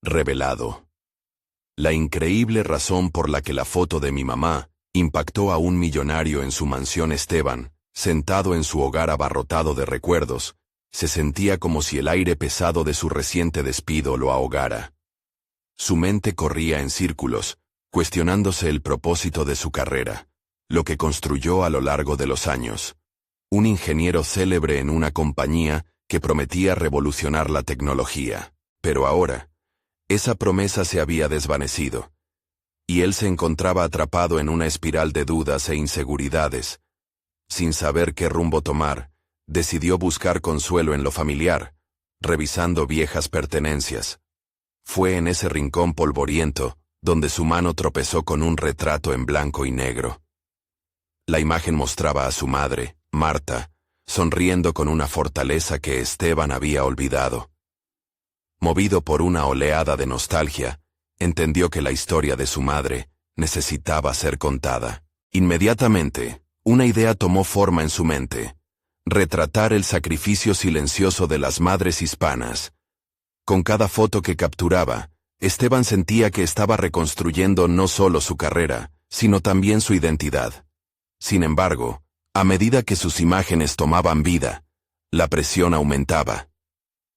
revelado. La increíble razón por la que la foto de mi mamá impactó a un millonario en su mansión. Esteban, sentado en su hogar abarrotado de recuerdos, se sentía como si el aire pesado de su reciente despido lo ahogara. Su mente corría en círculos, cuestionándose el propósito de su carrera, lo que construyó a lo largo de los años. Un ingeniero célebre en una compañía que prometía revolucionar la tecnología. Pero ahora, esa promesa se había desvanecido, y él se encontraba atrapado en una espiral de dudas e inseguridades. Sin saber qué rumbo tomar, decidió buscar consuelo en lo familiar, revisando viejas pertenencias. Fue en ese rincón polvoriento donde su mano tropezó con un retrato en blanco y negro. La imagen mostraba a su madre, Marta, sonriendo con una fortaleza que Esteban había olvidado. Movido por una oleada de nostalgia, entendió que la historia de su madre necesitaba ser contada. Inmediatamente, una idea tomó forma en su mente: retratar el sacrificio silencioso de las madres hispanas. Con cada foto que capturaba, Esteban sentía que estaba reconstruyendo no solo su carrera, sino también su identidad. Sin embargo, a medida que sus imágenes tomaban vida, la presión aumentaba.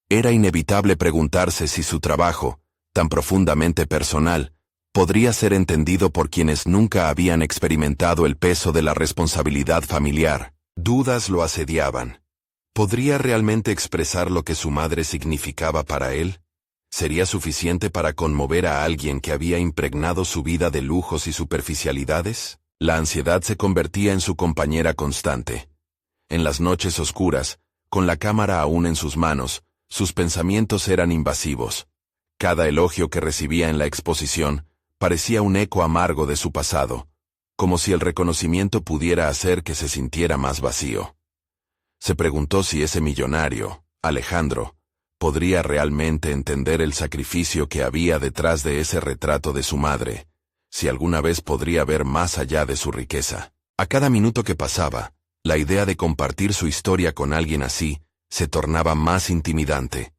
Era inevitable preguntarse si su trabajo, tan profundamente personal, podría ser entendido por quienes nunca habían experimentado el peso de la responsabilidad familiar. Dudas lo asediaban. ¿Podría realmente expresar lo que su madre significaba para él? ¿Sería suficiente para conmover a alguien que había impregnado su vida de lujos y superficialidades? La ansiedad se convertía en su compañera constante. En las noches oscuras, con la cámara aún en sus manos, sus pensamientos eran invasivos. Cada elogio que recibía en la exposición parecía un eco amargo de su pasado, como si el reconocimiento pudiera hacer que se sintiera más vacío. Se preguntó si ese millonario, Alejandro, podría realmente entender el sacrificio que había detrás de ese retrato de su madre, si alguna vez podría ver más allá de su riqueza. A cada minuto que pasaba, la idea de compartir su historia con alguien así se tornaba más intimidante.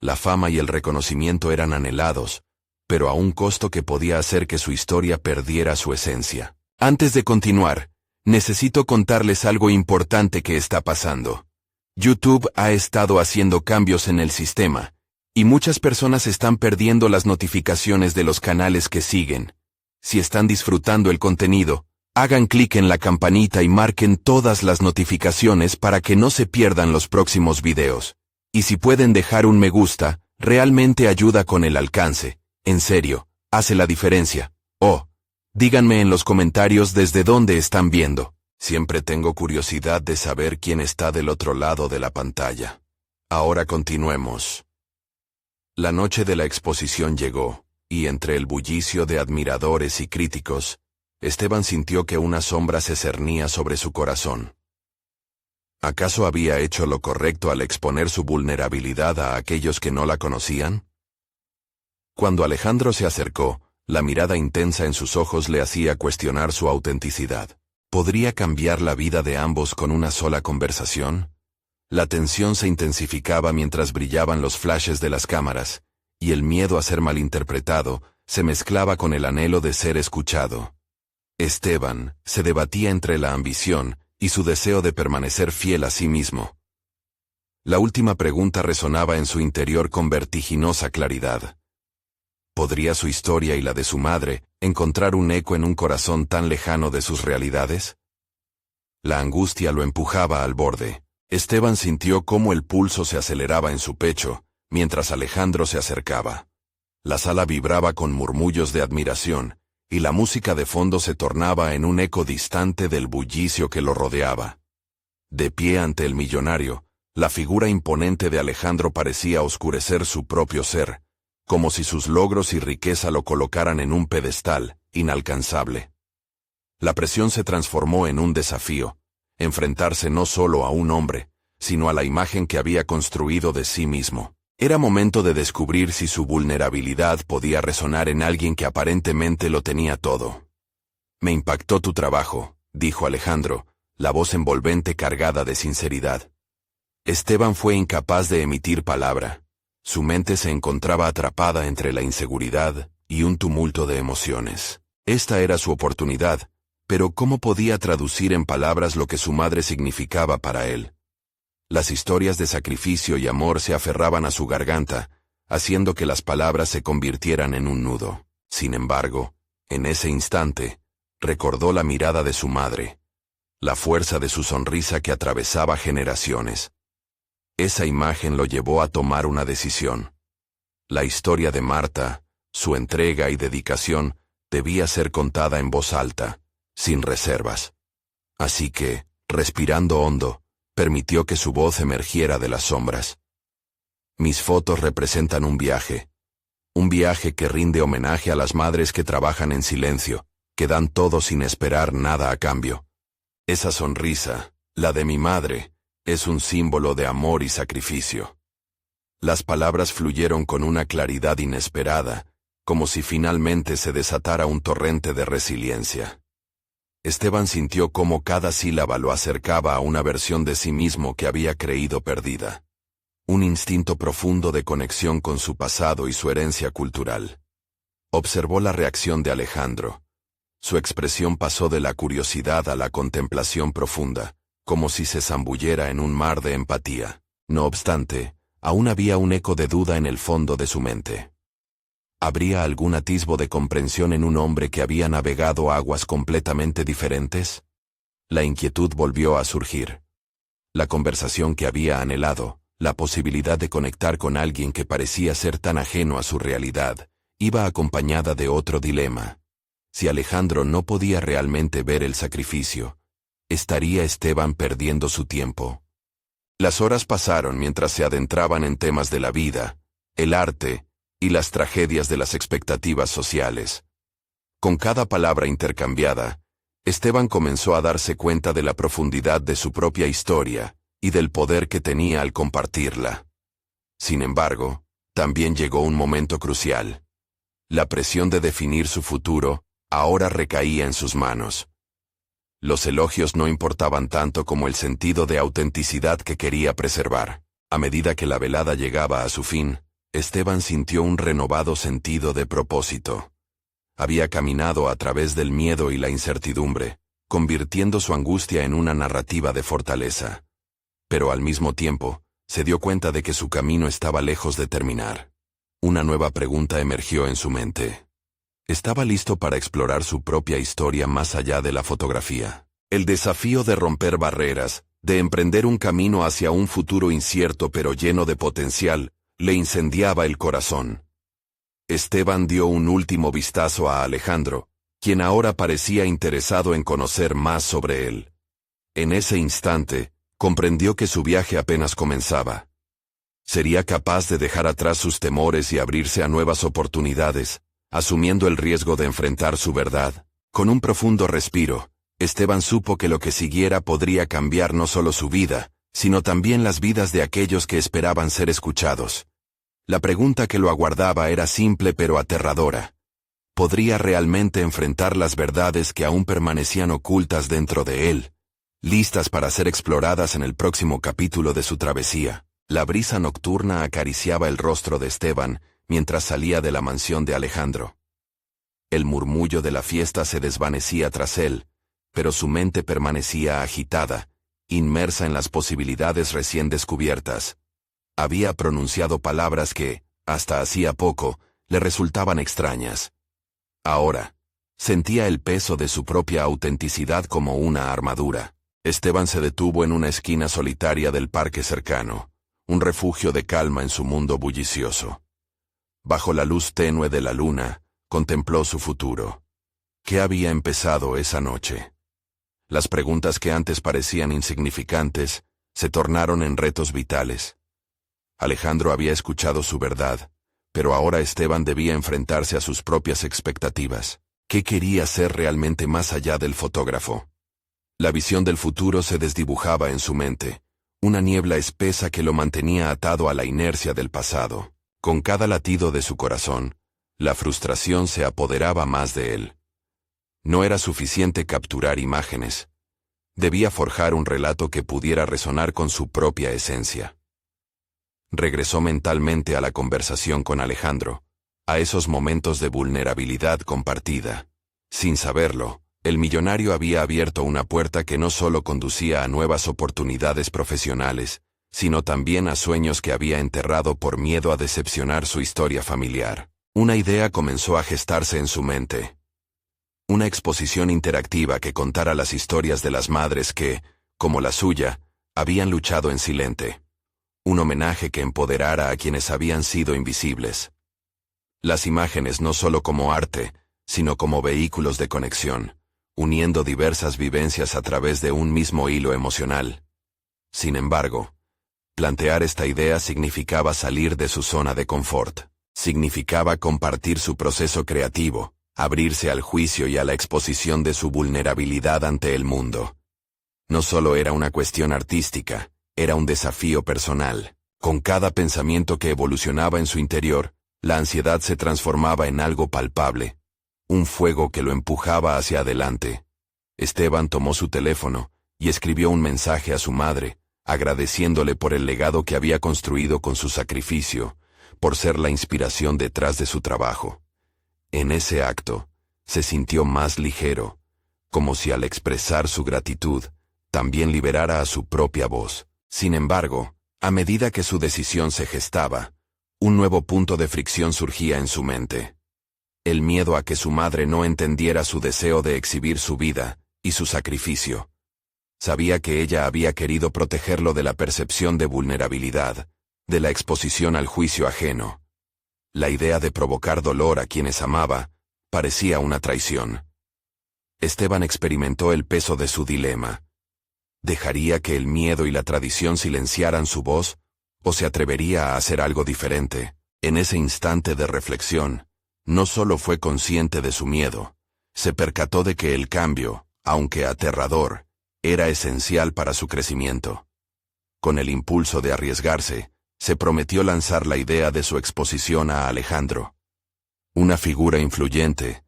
La fama y el reconocimiento eran anhelados, pero a un costo que podía hacer que su historia perdiera su esencia. Antes de continuar, necesito contarles algo importante que está pasando. YouTube ha estado haciendo cambios en el sistema, y muchas personas están perdiendo las notificaciones de los canales que siguen. Si están disfrutando el contenido, hagan clic en la campanita y marquen todas las notificaciones para que no se pierdan los próximos videos. Y si pueden dejar un me gusta, realmente ayuda con el alcance. En serio, hace la diferencia. Díganme en los comentarios desde dónde están viendo. Siempre tengo curiosidad de saber quién está del otro lado de la pantalla. Ahora continuemos. La noche de la exposición llegó, y entre el bullicio de admiradores y críticos, Esteban sintió que una sombra se cernía sobre su corazón. ¿Acaso había hecho lo correcto al exponer su vulnerabilidad a aquellos que no la conocían? Cuando Alejandro se acercó, la mirada intensa en sus ojos le hacía cuestionar su autenticidad. ¿Podría cambiar la vida de ambos con una sola conversación? La tensión se intensificaba mientras brillaban los flashes de las cámaras, y el miedo a ser malinterpretado se mezclaba con el anhelo de ser escuchado. Esteban se debatía entre la ambición y su deseo de permanecer fiel a sí mismo. La última pregunta resonaba en su interior con vertiginosa claridad. ¿Podría su historia y la de su madre encontrar un eco en un corazón tan lejano de sus realidades? La angustia lo empujaba al borde. Esteban sintió cómo el pulso se aceleraba en su pecho, mientras Alejandro se acercaba. La sala vibraba con murmullos de admiración, y la música de fondo se tornaba en un eco distante del bullicio que lo rodeaba. De pie ante el millonario, la figura imponente de Alejandro parecía oscurecer su propio ser, como si sus logros y riqueza lo colocaran en un pedestal inalcanzable. La presión se transformó en un desafío, enfrentarse no solo a un hombre, sino a la imagen que había construido de sí mismo. Era momento de descubrir si su vulnerabilidad podía resonar en alguien que aparentemente lo tenía todo. «Me impactó tu trabajo», dijo Alejandro, la voz envolvente cargada de sinceridad. Esteban fue incapaz de emitir palabra. Su mente se encontraba atrapada entre la inseguridad y un tumulto de emociones. Esta era su oportunidad, pero ¿cómo podía traducir en palabras lo que su madre significaba para él? Las historias de sacrificio y amor se aferraban a su garganta, haciendo que las palabras se convirtieran en un nudo. Sin embargo, en ese instante, recordó la mirada de su madre, la fuerza de su sonrisa que atravesaba generaciones. Esa imagen lo llevó a tomar una decisión. La historia de Marta, su entrega y dedicación, debía ser contada en voz alta, sin reservas. Así que, respirando hondo, permitió que su voz emergiera de las sombras. Mis fotos representan un viaje que rinde homenaje a las madres que trabajan en silencio, que dan todo sin esperar nada a cambio. Esa sonrisa, la de mi madre, es un símbolo de amor y sacrificio. Las palabras fluyeron con una claridad inesperada, como si finalmente se desatara un torrente de resiliencia. Esteban sintió cómo cada sílaba lo acercaba a una versión de sí mismo que había creído perdida. Un instinto profundo de conexión con su pasado y su herencia cultural. Observó la reacción de Alejandro. Su expresión pasó de la curiosidad a la contemplación profunda, como si se zambullera en un mar de empatía. No obstante, aún había un eco de duda en el fondo de su mente. ¿Habría algún atisbo de comprensión en un hombre que había navegado aguas completamente diferentes? La inquietud volvió a surgir. La conversación que había anhelado, la posibilidad de conectar con alguien que parecía ser tan ajeno a su realidad, iba acompañada de otro dilema. Si Alejandro no podía realmente ver el sacrificio, ¿estaría Esteban perdiendo su tiempo? Las horas pasaron mientras se adentraban en temas de la vida, el arte y las tragedias de las expectativas sociales. Con cada palabra intercambiada, Esteban comenzó a darse cuenta de la profundidad de su propia historia y del poder que tenía al compartirla. Sin embargo, también llegó un momento crucial. La presión de definir su futuro ahora recaía en sus manos. Los elogios no importaban tanto como el sentido de autenticidad que quería preservar. A medida que la velada llegaba a su fin, Esteban sintió un renovado sentido de propósito. Había caminado a través del miedo y la incertidumbre, convirtiendo su angustia en una narrativa de fortaleza. Pero al mismo tiempo, se dio cuenta de que su camino estaba lejos de terminar. Una nueva pregunta emergió en su mente. Estaba listo para explorar su propia historia más allá de la fotografía. El desafío de romper barreras, de emprender un camino hacia un futuro incierto pero lleno de potencial, le incendiaba el corazón. Esteban dio un último vistazo a Alejandro, quien ahora parecía interesado en conocer más sobre él. En ese instante, comprendió que su viaje apenas comenzaba. Sería capaz de dejar atrás sus temores y abrirse a nuevas oportunidades, asumiendo el riesgo de enfrentar su verdad. Con un profundo respiro, Esteban supo que lo que siguiera podría cambiar no solo su vida, sino también las vidas de aquellos que esperaban ser escuchados. La pregunta que lo aguardaba era simple pero aterradora. ¿Podría realmente enfrentar las verdades que aún permanecían ocultas dentro de él, listas para ser exploradas en el próximo capítulo de su travesía? La brisa nocturna acariciaba el rostro de Esteban mientras salía de la mansión de Alejandro. El murmullo de la fiesta se desvanecía tras él, pero su mente permanecía agitada, inmersa en las posibilidades recién descubiertas. Había pronunciado palabras que, hasta hacía poco, le resultaban extrañas. Ahora, sentía el peso de su propia autenticidad como una armadura. Esteban se detuvo en una esquina solitaria del parque cercano, un refugio de calma en su mundo bullicioso. Bajo la luz tenue de la luna, contempló su futuro. ¿Qué había empezado esa noche? Las preguntas que antes parecían insignificantes, se tornaron en retos vitales. Alejandro había escuchado su verdad, pero ahora Esteban debía enfrentarse a sus propias expectativas. ¿Qué quería ser realmente más allá del fotógrafo? La visión del futuro se desdibujaba en su mente, una niebla espesa que lo mantenía atado a la inercia del pasado. Con cada latido de su corazón, la frustración se apoderaba más de él. No era suficiente capturar imágenes. Debía forjar un relato que pudiera resonar con su propia esencia. Regresó mentalmente a la conversación con Alejandro, a esos momentos de vulnerabilidad compartida. Sin saberlo, el millonario había abierto una puerta que no solo conducía a nuevas oportunidades profesionales, sino también a sueños que había enterrado por miedo a decepcionar su historia familiar. Una idea comenzó a gestarse en su mente. Una exposición interactiva que contara las historias de las madres que, como la suya, habían luchado en silente. Un homenaje que empoderara a quienes habían sido invisibles. Las imágenes no solo como arte, sino como vehículos de conexión, uniendo diversas vivencias a través de un mismo hilo emocional. Sin embargo, plantear esta idea significaba salir de su zona de confort. Significaba compartir su proceso creativo, abrirse al juicio y a la exposición de su vulnerabilidad ante el mundo. No solo era una cuestión artística, era un desafío personal. Con cada pensamiento que evolucionaba en su interior, la ansiedad se transformaba en algo palpable, un fuego que lo empujaba hacia adelante. Esteban tomó su teléfono y escribió un mensaje a su madre, agradeciéndole por el legado que había construido con su sacrificio, por ser la inspiración detrás de su trabajo. En ese acto, se sintió más ligero, como si al expresar su gratitud, también liberara a su propia voz. Sin embargo, a medida que su decisión se gestaba, un nuevo punto de fricción surgía en su mente. El miedo a que su madre no entendiera su deseo de exhibir su vida y su sacrificio. Sabía que ella había querido protegerlo de la percepción de vulnerabilidad, de la exposición al juicio ajeno. La idea de provocar dolor a quienes amaba parecía una traición. Esteban experimentó el peso de su dilema. ¿Dejaría que el miedo y la tradición silenciaran su voz, o se atrevería a hacer algo diferente? En ese instante de reflexión, no solo fue consciente de su miedo, se percató de que el cambio, aunque aterrador, era esencial para su crecimiento. Con el impulso de arriesgarse, se prometió lanzar la idea de su exposición a Alejandro. Una figura influyente,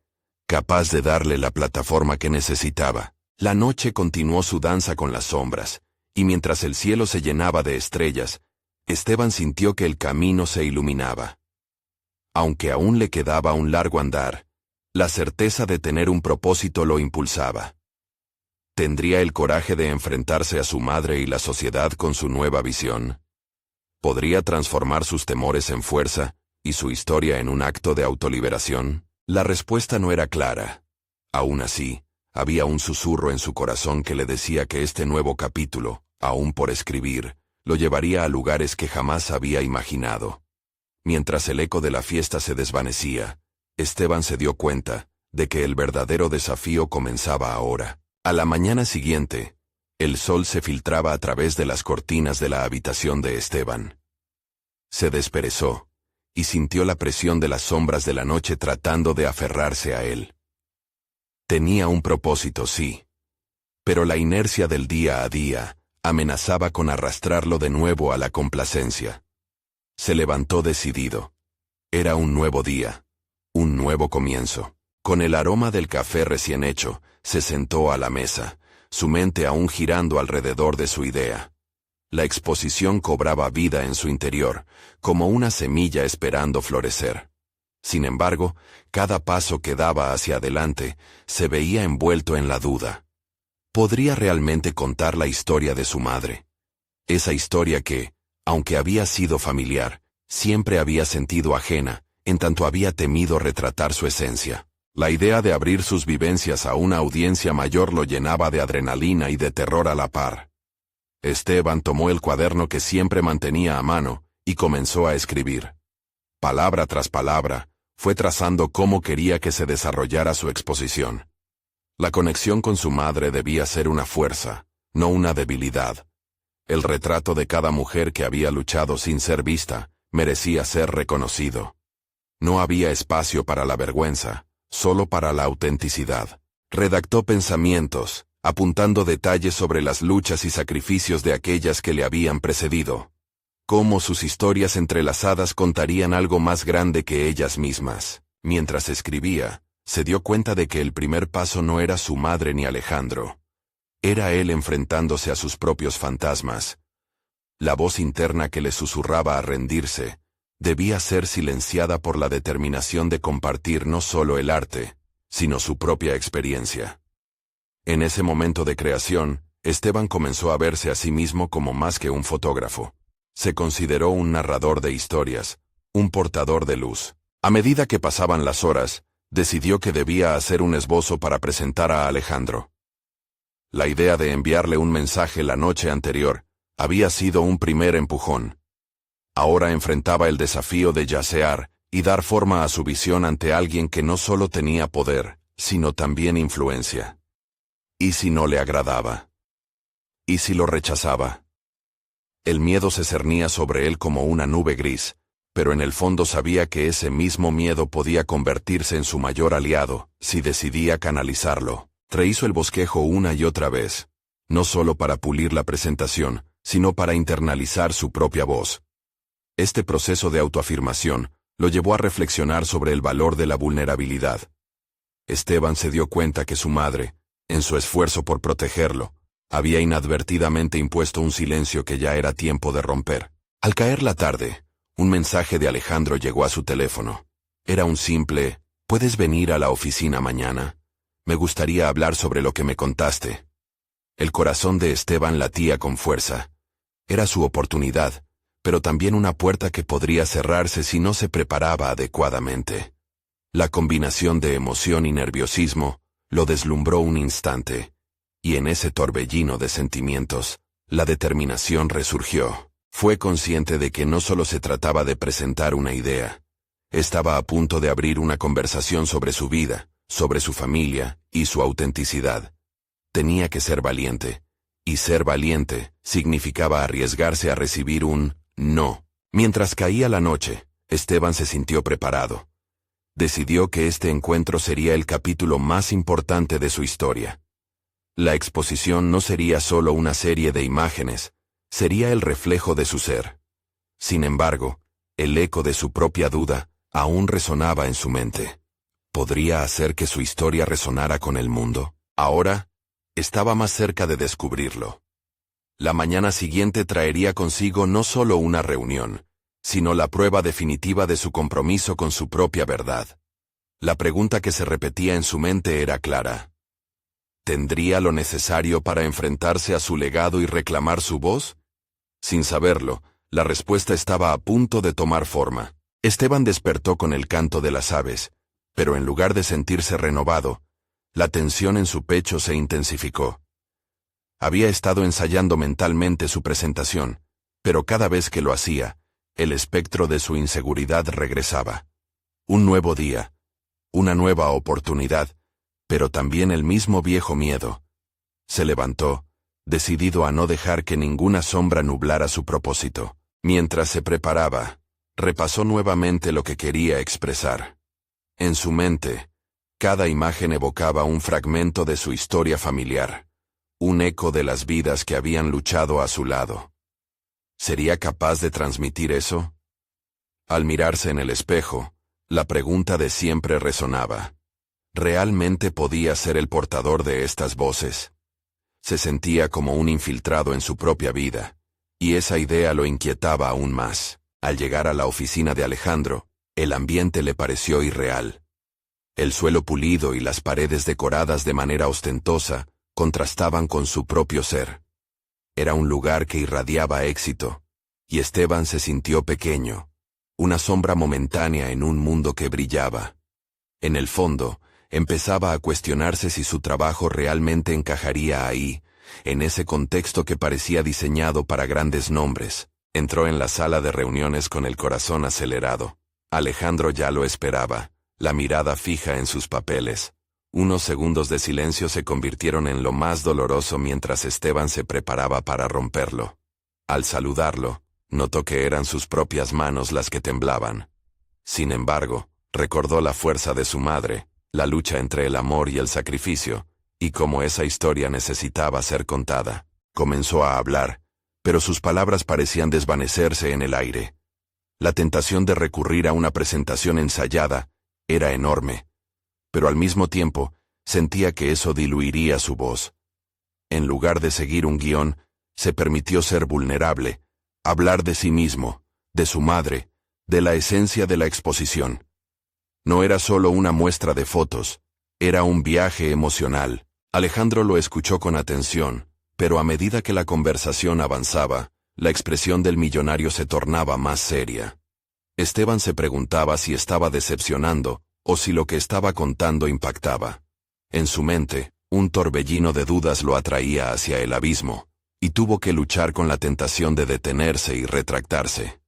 capaz de darle la plataforma que necesitaba. La noche continuó su danza con las sombras, y mientras el cielo se llenaba de estrellas, Esteban sintió que el camino se iluminaba. Aunque aún le quedaba un largo andar, la certeza de tener un propósito lo impulsaba. ¿Tendría el coraje de enfrentarse a su madre y la sociedad con su nueva visión? ¿Podría transformar sus temores en fuerza y su historia en un acto de autoliberación? La respuesta no era clara. Aún así, había un susurro en su corazón que le decía que este nuevo capítulo, aún por escribir, lo llevaría a lugares que jamás había imaginado. Mientras el eco de la fiesta se desvanecía, Esteban se dio cuenta de que el verdadero desafío comenzaba ahora. A la mañana siguiente, el sol se filtraba a través de las cortinas de la habitación de Esteban. Se desperezó, y sintió la presión de las sombras de la noche tratando de aferrarse a él. Tenía un propósito, sí, pero la inercia del día a día amenazaba con arrastrarlo de nuevo a la complacencia. Se levantó decidido. Era un nuevo día, un nuevo comienzo. Con el aroma del café recién hecho, se sentó a la mesa, su mente aún girando alrededor de su idea. La exposición cobraba vida en su interior, como una semilla esperando florecer. Sin embargo, cada paso que daba hacia adelante se veía envuelto en la duda. ¿Podría realmente contar la historia de su madre? Esa historia que, aunque había sido familiar, siempre había sentido ajena, en tanto había temido retratar su esencia. La idea de abrir sus vivencias a una audiencia mayor lo llenaba de adrenalina y de terror a la par. Esteban tomó el cuaderno que siempre mantenía a mano y comenzó a escribir. Palabra tras palabra, fue trazando cómo quería que se desarrollara su exposición. La conexión con su madre debía ser una fuerza, no una debilidad. El retrato de cada mujer que había luchado sin ser vista merecía ser reconocido. No había espacio para la vergüenza, solo para la autenticidad. Redactó pensamientos, apuntando detalles sobre las luchas y sacrificios de aquellas que le habían precedido. Cómo sus historias entrelazadas contarían algo más grande que ellas mismas. Mientras escribía, se dio cuenta de que el primer paso no era su madre ni Alejandro. Era él enfrentándose a sus propios fantasmas. La voz interna que le susurraba a rendirse, debía ser silenciada por la determinación de compartir no solo el arte, sino su propia experiencia. En ese momento de creación, Esteban comenzó a verse a sí mismo como más que un fotógrafo. Se consideró un narrador de historias, un portador de luz. A medida que pasaban las horas, decidió que debía hacer un esbozo para presentar a Alejandro. La idea de enviarle un mensaje la noche anterior había sido un primer empujón. Ahora enfrentaba el desafío de yacear y dar forma a su visión ante alguien que no solo tenía poder, sino también influencia. ¿Y si no le agradaba? ¿Y si lo rechazaba? El miedo se cernía sobre él como una nube gris, pero en el fondo sabía que ese mismo miedo podía convertirse en su mayor aliado, si decidía canalizarlo. Rehizo el bosquejo una y otra vez, no solo para pulir la presentación, sino para internalizar su propia voz. Este proceso de autoafirmación lo llevó a reflexionar sobre el valor de la vulnerabilidad. Esteban se dio cuenta que su madre, en su esfuerzo por protegerlo, había inadvertidamente impuesto un silencio que ya era tiempo de romper. Al caer la tarde, un mensaje de Alejandro llegó a su teléfono. Era un simple, ¿puedes venir a la oficina mañana? Me gustaría hablar sobre lo que me contaste. El corazón de Esteban latía con fuerza. Era su oportunidad, pero también una puerta que podría cerrarse si no se preparaba adecuadamente. La combinación de emoción y nerviosismo lo deslumbró un instante, y en ese torbellino de sentimientos, la determinación resurgió. Fue consciente de que no solo se trataba de presentar una idea. Estaba a punto de abrir una conversación sobre su vida, sobre su familia y su autenticidad. Tenía que ser valiente, y ser valiente significaba arriesgarse a recibir un no. Mientras caía la noche, Esteban se sintió preparado. Decidió que este encuentro sería el capítulo más importante de su historia. La exposición no sería solo una serie de imágenes, sería el reflejo de su ser. Sin embargo, el eco de su propia duda aún resonaba en su mente. ¿Podría hacer que su historia resonara con el mundo? Ahora, estaba más cerca de descubrirlo. La mañana siguiente traería consigo no solo una reunión, sino la prueba definitiva de su compromiso con su propia verdad. La pregunta que se repetía en su mente era clara. ¿Tendría lo necesario para enfrentarse a su legado y reclamar su voz? Sin saberlo, la respuesta estaba a punto de tomar forma. Esteban despertó con el canto de las aves, pero en lugar de sentirse renovado, la tensión en su pecho se intensificó. Había estado ensayando mentalmente su presentación, pero cada vez que lo hacía, el espectro de su inseguridad regresaba. Un nuevo día, una nueva oportunidad, pero también el mismo viejo miedo. Se levantó, decidido a no dejar que ninguna sombra nublara su propósito. Mientras se preparaba, repasó nuevamente lo que quería expresar. En su mente, cada imagen evocaba un fragmento de su historia familiar, un eco de las vidas que habían luchado a su lado. ¿Sería capaz de transmitir eso? Al mirarse en el espejo, la pregunta de siempre resonaba. ¿Realmente podía ser el portador de estas voces? Se sentía como un infiltrado en su propia vida, y esa idea lo inquietaba aún más. Al llegar a la oficina de Alejandro, el ambiente le pareció irreal. El suelo pulido y las paredes decoradas de manera ostentosa contrastaban con su propio ser. Era un lugar que irradiaba éxito, y Esteban se sintió pequeño, una sombra momentánea en un mundo que brillaba. En el fondo, empezaba a cuestionarse si su trabajo realmente encajaría ahí, en ese contexto que parecía diseñado para grandes nombres. Entró en la sala de reuniones con el corazón acelerado. Alejandro ya lo esperaba, la mirada fija en sus papeles. Unos segundos de silencio se convirtieron en lo más doloroso mientras Esteban se preparaba para romperlo. Al saludarlo, notó que eran sus propias manos las que temblaban. Sin embargo, recordó la fuerza de su madre, la lucha entre el amor y el sacrificio, y cómo esa historia necesitaba ser contada. Comenzó a hablar, pero sus palabras parecían desvanecerse en el aire. La tentación de recurrir a una presentación ensayada era enorme, pero al mismo tiempo sentía que eso diluiría su voz. En lugar de seguir un guión, se permitió ser vulnerable, Hablar de sí mismo, de su madre, de la esencia de la exposición. No era solo una muestra de fotos, era un viaje emocional. Alejandro lo escuchó con atención, pero a medida que la conversación avanzaba, la expresión del millonario se tornaba más seria. Esteban se preguntaba si estaba decepcionando, o si lo que estaba contando impactaba. En su mente, un torbellino de dudas lo atraía hacia el abismo, y tuvo que luchar con la tentación de detenerse y retractarse.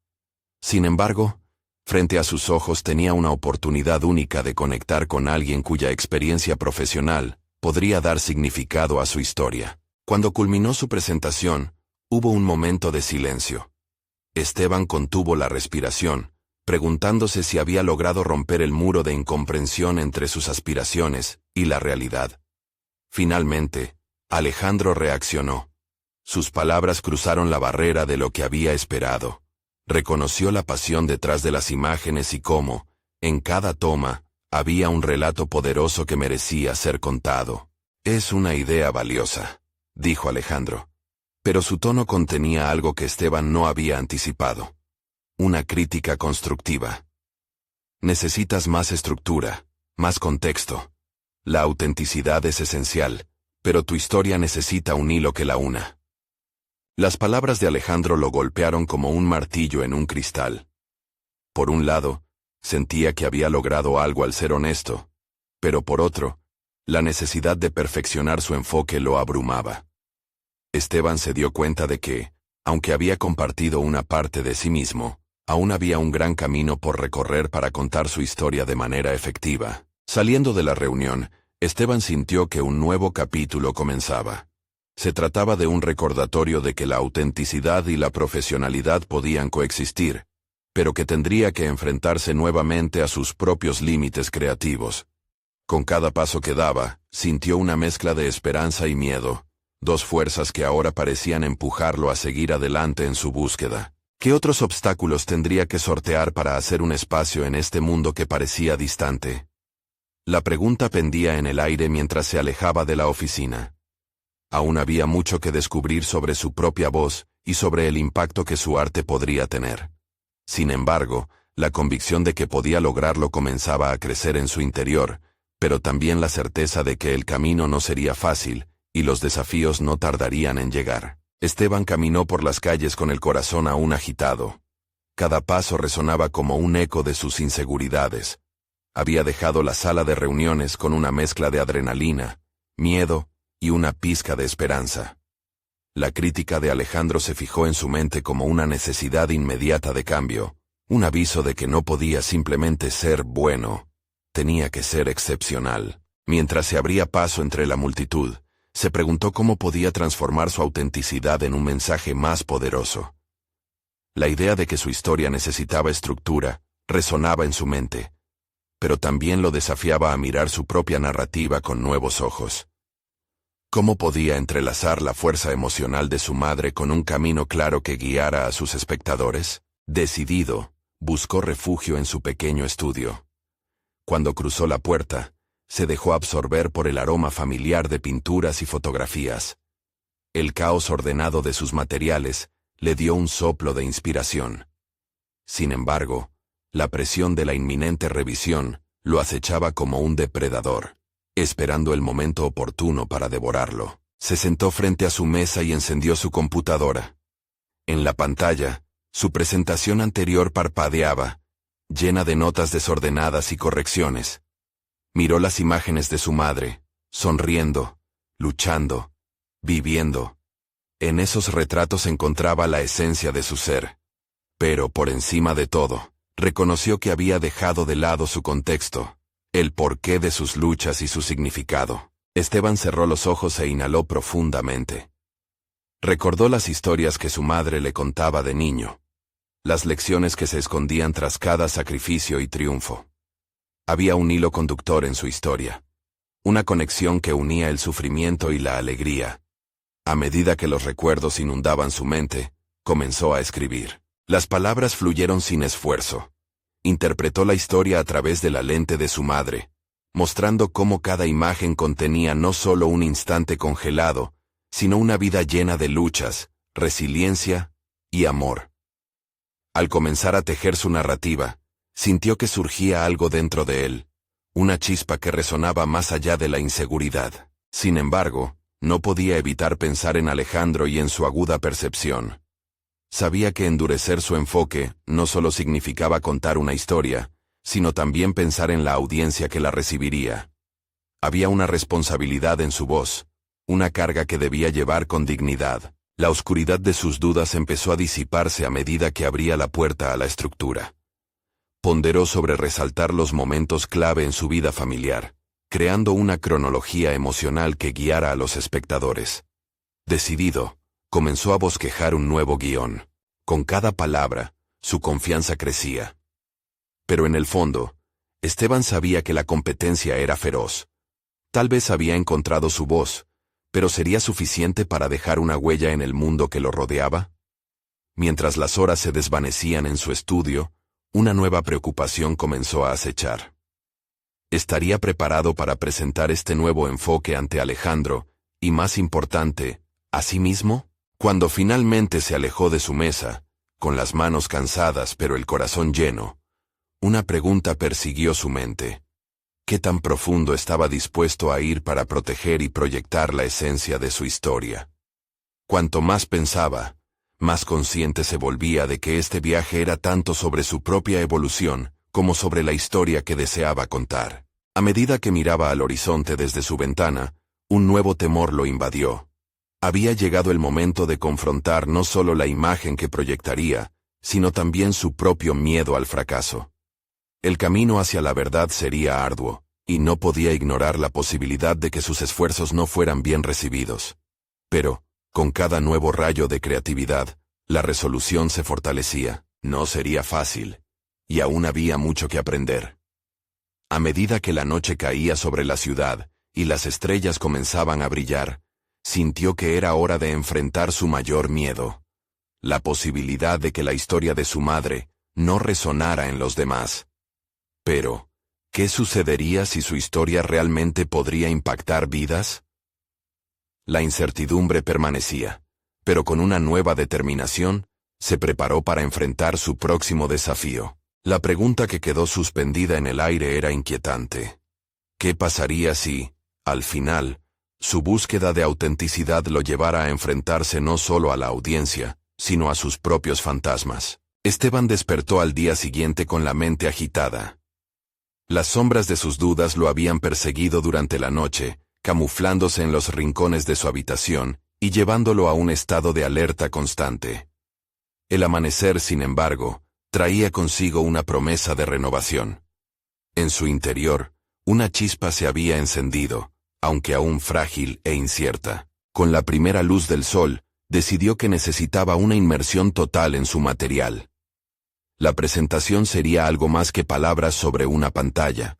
Sin embargo, frente a sus ojos tenía una oportunidad única de conectar con alguien cuya experiencia profesional podría dar significado a su historia. Cuando culminó su presentación, hubo un momento de silencio. Esteban contuvo la respiración, preguntándose si había logrado romper el muro de incomprensión entre sus aspiraciones y la realidad. Finalmente, Alejandro reaccionó. Sus palabras cruzaron la barrera de lo que había esperado. Reconoció la pasión detrás de las imágenes y cómo, en cada toma, había un relato poderoso que merecía ser contado. «Es una idea valiosa», dijo Alejandro. Pero su tono contenía algo que Esteban no había anticipado. Una crítica constructiva. «Necesitas más estructura, más contexto. La autenticidad es esencial, pero tu historia necesita un hilo que la una». Las palabras de Alejandro lo golpearon como un martillo en un cristal. Por un lado, sentía que había logrado algo al ser honesto, pero por otro, la necesidad de perfeccionar su enfoque lo abrumaba. Esteban se dio cuenta de que, aunque había compartido una parte de sí mismo, aún había un gran camino por recorrer para contar su historia de manera efectiva. Saliendo de la reunión, Esteban sintió que un nuevo capítulo comenzaba. Se trataba de un recordatorio de que la autenticidad y la profesionalidad podían coexistir, pero que tendría que enfrentarse nuevamente a sus propios límites creativos. Con cada paso que daba, sintió una mezcla de esperanza y miedo, dos fuerzas que ahora parecían empujarlo a seguir adelante en su búsqueda. ¿Qué otros obstáculos tendría que sortear para hacer un espacio en este mundo que parecía distante? La pregunta pendía en el aire mientras se alejaba de la oficina. Aún había mucho que descubrir sobre su propia voz y sobre el impacto que su arte podría tener. Sin embargo, la convicción de que podía lograrlo comenzaba a crecer en su interior, pero también la certeza de que el camino no sería fácil, y los desafíos no tardarían en llegar. Esteban caminó por las calles con el corazón aún agitado. Cada paso resonaba como un eco de sus inseguridades. Había dejado la sala de reuniones con una mezcla de adrenalina, miedo y una pizca de esperanza. La crítica de Alejandro se fijó en su mente como una necesidad inmediata de cambio, un aviso de que no podía simplemente ser bueno, tenía que ser excepcional. Mientras se abría paso entre la multitud, se preguntó cómo podía transformar su autenticidad en un mensaje más poderoso. La idea de que su historia necesitaba estructura resonaba en su mente, pero también lo desafiaba a mirar su propia narrativa con nuevos ojos. ¿Cómo podía entrelazar la fuerza emocional de su madre con un camino claro que guiara a sus espectadores? Decidido, buscó refugio en su pequeño estudio. Cuando cruzó la puerta, se dejó absorber por el aroma familiar de pinturas y fotografías. El caos ordenado de sus materiales le dio un soplo de inspiración. Sin embargo, la presión de la inminente revisión lo acechaba como un depredador, esperando el momento oportuno para devorarlo. Se sentó frente a su mesa y encendió su computadora. En la pantalla, su presentación anterior parpadeaba, llena de notas desordenadas y correcciones. Miró las imágenes de su madre, sonriendo, luchando, viviendo. En esos retratos encontraba la esencia de su ser. Pero por encima de todo, reconoció que había dejado de lado su contexto, el porqué de sus luchas y su significado. Esteban cerró los ojos e inhaló profundamente. Recordó las historias que su madre le contaba de niño, las lecciones que se escondían tras cada sacrificio y triunfo. Había un hilo conductor en su historia, una conexión que unía el sufrimiento y la alegría. A medida que los recuerdos inundaban su mente, comenzó a escribir. Las palabras fluyeron sin esfuerzo. Interpretó la historia a través de la lente de su madre, mostrando cómo cada imagen contenía no solo un instante congelado, sino una vida llena de luchas, resiliencia y amor. Al comenzar a tejer su narrativa, sintió que surgía algo dentro de él, una chispa que resonaba más allá de la inseguridad. Sin embargo, no podía evitar pensar en Alejandro y en su aguda percepción. Sabía que endurecer su enfoque no solo significaba contar una historia, sino también pensar en la audiencia que la recibiría. Había una responsabilidad en su voz, una carga que debía llevar con dignidad. La oscuridad de sus dudas empezó a disiparse a medida que abría la puerta a la estructura. Ponderó sobre resaltar los momentos clave en su vida familiar, creando una cronología emocional que guiara a los espectadores. Decidido, comenzó a bosquejar un nuevo guión. Con cada palabra, su confianza crecía. Pero en el fondo, Esteban sabía que la competencia era feroz. Tal vez había encontrado su voz, pero ¿sería suficiente para dejar una huella en el mundo que lo rodeaba? Mientras las horas se desvanecían en su estudio, una nueva preocupación comenzó a acechar. ¿Estaría preparado para presentar este nuevo enfoque ante Alejandro, y más importante, a sí mismo? Cuando finalmente se alejó de su mesa, con las manos cansadas pero el corazón lleno, una pregunta persiguió su mente. ¿Qué tan profundo estaba dispuesto a ir para proteger y proyectar la esencia de su historia? Cuanto más pensaba, más consciente se volvía de que este viaje era tanto sobre su propia evolución, como sobre la historia que deseaba contar. A medida que miraba al horizonte desde su ventana, un nuevo temor lo invadió. Había llegado el momento de confrontar no solo la imagen que proyectaría, sino también su propio miedo al fracaso. El camino hacia la verdad sería arduo, y no podía ignorar la posibilidad de que sus esfuerzos no fueran bien recibidos. Pero, con cada nuevo rayo de creatividad, la resolución se fortalecía. No sería fácil, y aún había mucho que aprender. A medida que la noche caía sobre la ciudad, y las estrellas comenzaban a brillar, sintió que era hora de enfrentar su mayor miedo. La posibilidad de que la historia de su madre no resonara en los demás. Pero, ¿qué sucedería si su historia realmente podría impactar vidas? La incertidumbre permanecía, pero con una nueva determinación, se preparó para enfrentar su próximo desafío. La pregunta que quedó suspendida en el aire era inquietante. ¿Qué pasaría si, al final, su búsqueda de autenticidad lo llevara a enfrentarse no solo a la audiencia, sino a sus propios fantasmas? Esteban despertó al día siguiente con la mente agitada. Las sombras de sus dudas lo habían perseguido durante la noche, camuflándose en los rincones de su habitación y llevándolo a un estado de alerta constante. El amanecer, sin embargo, traía consigo una promesa de renovación. En su interior, una chispa se había encendido, aunque aún frágil e incierta. Con la primera luz del sol, decidió que necesitaba una inmersión total en su material. La presentación sería algo más que palabras sobre una pantalla.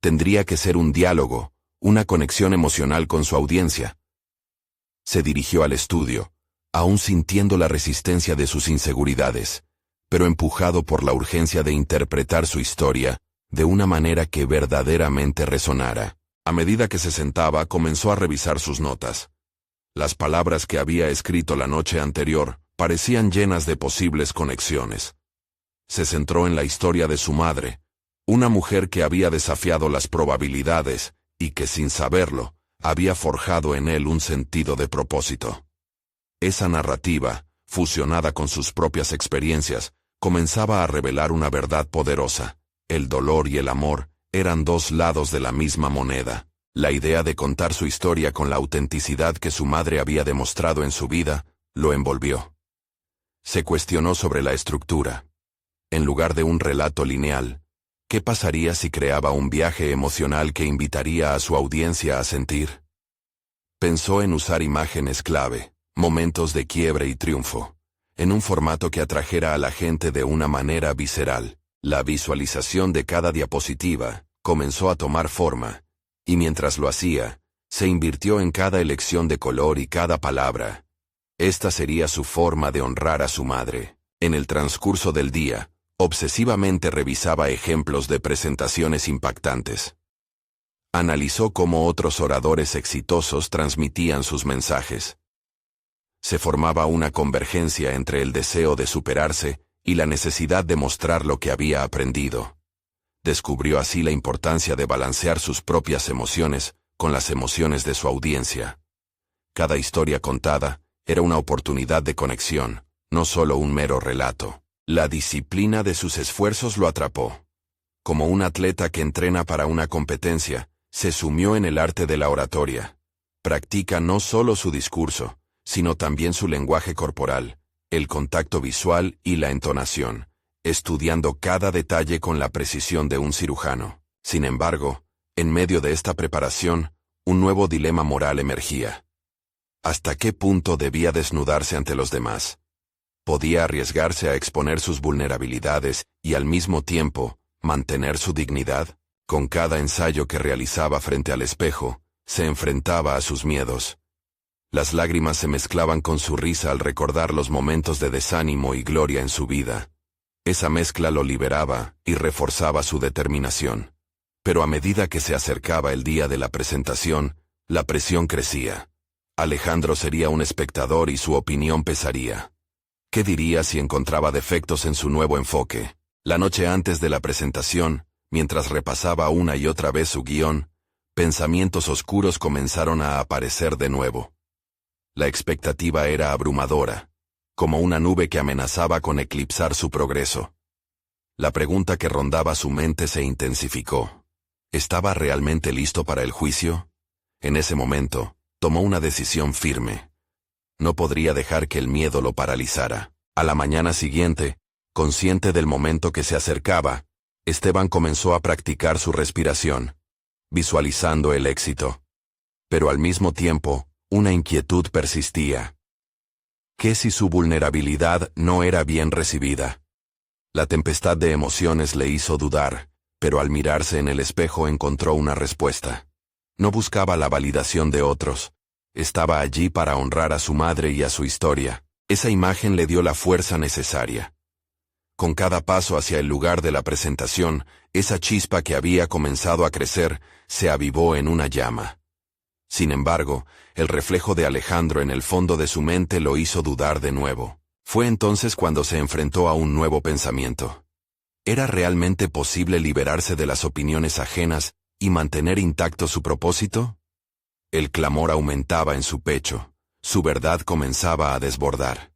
Tendría que ser un diálogo, una conexión emocional con su audiencia. Se dirigió al estudio, aún sintiendo la resistencia de sus inseguridades, pero empujado por la urgencia de interpretar su historia de una manera que verdaderamente resonara. A medida que se sentaba, comenzó a revisar sus notas. Las palabras que había escrito la noche anterior parecían llenas de posibles conexiones. Se centró en la historia de su madre, una mujer que había desafiado las probabilidades y que, sin saberlo, había forjado en él un sentido de propósito. Esa narrativa, fusionada con sus propias experiencias, comenzaba a revelar una verdad poderosa. El dolor y el amor eran dos lados de la misma moneda. La idea de contar su historia con la autenticidad que su madre había demostrado en su vida, lo envolvió. Se cuestionó sobre la estructura. En lugar de un relato lineal, ¿qué pasaría si creaba un viaje emocional que invitaría a su audiencia a sentir? Pensó en usar imágenes clave, momentos de quiebre y triunfo, en un formato que atrajera a la gente de una manera visceral. La visualización de cada diapositiva comenzó a tomar forma, y mientras lo hacía, se invirtió en cada elección de color y cada palabra. Esta sería su forma de honrar a su madre. En el transcurso del día, obsesivamente revisaba ejemplos de presentaciones impactantes. Analizó cómo otros oradores exitosos transmitían sus mensajes. Se formaba una convergencia entre el deseo de superarse y la necesidad de mostrar lo que había aprendido. Descubrió así la importancia de balancear sus propias emociones con las emociones de su audiencia. Cada historia contada era una oportunidad de conexión, no solo un mero relato. La disciplina de sus esfuerzos lo atrapó. Como un atleta que entrena para una competencia, se sumió en el arte de la oratoria. Practica no solo su discurso, sino también su lenguaje corporal, el contacto visual y la entonación, estudiando cada detalle con la precisión de un cirujano. Sin embargo, en medio de esta preparación, un nuevo dilema moral emergía. ¿Hasta qué punto debía desnudarse ante los demás? ¿Podía arriesgarse a exponer sus vulnerabilidades y al mismo tiempo mantener su dignidad? Con cada ensayo que realizaba frente al espejo, se enfrentaba a sus miedos. Las lágrimas se mezclaban con su risa al recordar los momentos de desánimo y gloria en su vida. Esa mezcla lo liberaba y reforzaba su determinación. Pero a medida que se acercaba el día de la presentación, la presión crecía. Alejandro sería un espectador y su opinión pesaría. ¿Qué diría si encontraba defectos en su nuevo enfoque? La noche antes de la presentación, mientras repasaba una y otra vez su guión, pensamientos oscuros comenzaron a aparecer de nuevo. La expectativa era abrumadora, como una nube que amenazaba con eclipsar su progreso. La pregunta que rondaba su mente se intensificó. ¿Estaba realmente listo para el juicio? En ese momento, tomó una decisión firme. No podría dejar que el miedo lo paralizara. A la mañana siguiente, consciente del momento que se acercaba, Esteban comenzó a practicar su respiración, visualizando el éxito. Pero al mismo tiempo, una inquietud persistía. ¿Qué si su vulnerabilidad no era bien recibida? La tempestad de emociones le hizo dudar, pero al mirarse en el espejo encontró una respuesta. No buscaba la validación de otros. Estaba allí para honrar a su madre y a su historia. Esa imagen le dio la fuerza necesaria. Con cada paso hacia el lugar de la presentación, esa chispa que había comenzado a crecer se avivó en una llama. Sin embargo, el reflejo de Alejandro en el fondo de su mente lo hizo dudar de nuevo. Fue entonces cuando se enfrentó a un nuevo pensamiento. ¿Era realmente posible liberarse de las opiniones ajenas y mantener intacto su propósito? El clamor aumentaba en su pecho, su verdad comenzaba a desbordar.